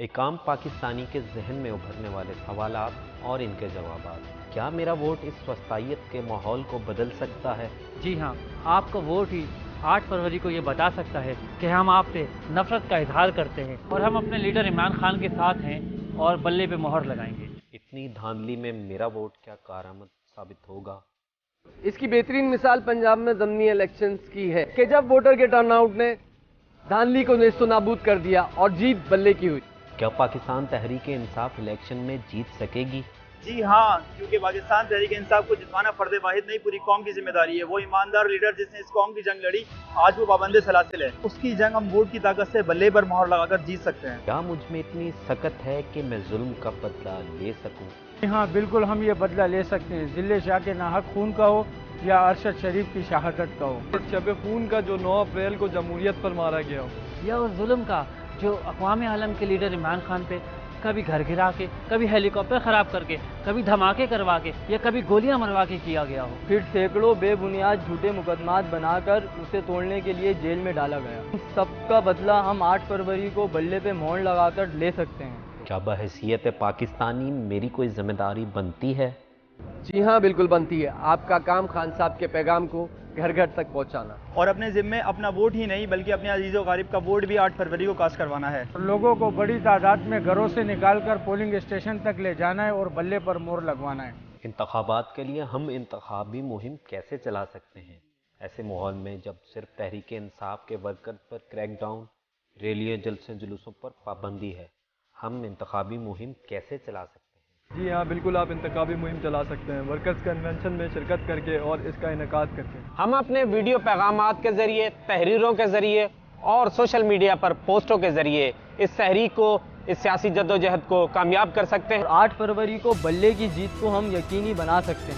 ایک عام پاکستانی کے ذہن میں ابھرنے والے سوالات اور ان کے جوابات۔ کیا میرا ووٹ اس وسطیت کے ماحول کو بدل سکتا ہے؟ جی ہاں، آپ کا ووٹ ہی 8 فروری کو یہ بتا سکتا ہے کہ ہم آپ سے نفرت کا اظہار کرتے ہیں اور ہم اپنے لیڈر عمران خان کے ساتھ ہیں اور بلے پہ مہر لگائیں گے۔ اتنی دھاندلی میں میرا ووٹ کیا کارآمد ثابت ہوگا؟ اس کی بہترین مثال پنجاب میں ضمنی الیکشنز کی ہے کہ جب ووٹر کے ٹرن آؤٹ نے دھاندلی کو نیست و نابود کر دیا اور جیت بلے کی ہوئی۔ کیا پاکستان تحریک انصاف الیکشن میں جیت سکے گی؟ جی ہاں، کیونکہ پاکستان تحریک انصاف کو جتوانا فرد واحد نہیں، پوری قوم کی ذمہ داری ہے۔ وہ ایماندار لیڈر جس نے اس قوم کی جنگ لڑی، آج وہ پابند سلاسل ہے۔ اس کی جنگ ہم ووٹ کی طاقت سے بلے پر مہر لگا کر جیت سکتے ہیں۔ کیا مجھ میں اتنی سکت ہے کہ میں ظلم کا بدلہ لے سکوں؟ ہاں بالکل، ہم یہ بدلہ لے سکتے ہیں، ضلع شاہ کے ناحق خون کا ہو یا ارشد شریف کی شہادت کا ہو، شب خون کا جو 9 اپریل کو جمہوریت پر مارا گیا ہو، یا اس ظلم کا جو اقوام عالم کے لیڈر عمران خان پہ کبھی گھر گرا کے، کبھی ہیلی کاپٹر خراب کر کے، کبھی دھماکے کروا کے یا کبھی گولیاں مروا کے کیا گیا ہو۔ پھر سینکڑوں بے بنیاد جھوٹے مقدمات بنا کر اسے توڑنے کے لیے جیل میں ڈالا گیا۔ ان سب کا بدلہ ہم 8 فروری کو بلے پہ مہر لگا کر لے سکتے ہیں۔ کیا بحیثیت پاکستانی میری کوئی ذمہ داری بنتی ہے؟ جی ہاں، بالکل بنتی ہے۔ آپ کا کام خان صاحب کے پیغام کو گھر گھر تک پہنچانا اور اپنے ذمے اپنا ووٹ ہی نہیں بلکہ اپنے عزیز و غریب کا ووٹ بھی 8 فروری کو کاسٹ کروانا ہے۔ لوگوں کو بڑی تعداد میں گھروں سے نکال کر پولنگ اسٹیشن تک لے جانا ہے اور بلے پر مہر لگوانا ہے۔ انتخابات کے لیے ہم انتخابی مہم کیسے چلا سکتے ہیں ایسے ماحول میں جب صرف تحریک انصاف کے ورکر پر کریک ڈاؤن، ریلیوں، جلسوں جلوسوں پر پابندی ہے؟ ہم انتخابی مہم کیسے چلا سکتے ہیں؟ جی ہاں بالکل، آپ انتخابی مہم چلا سکتے ہیں ورکرز کنونشن میں شرکت کر کے اور اس کا انعقاد کر کے۔ ہم اپنے ویڈیو پیغامات کے ذریعے، تحریروں کے ذریعے اور سوشل میڈیا پر پوسٹوں کے ذریعے اس تحریک کو، اس سیاسی جدوجہد کو کامیاب کر سکتے ہیں۔ 8 فروری کو بلے کی جیت کو ہم یقینی بنا سکتے ہیں۔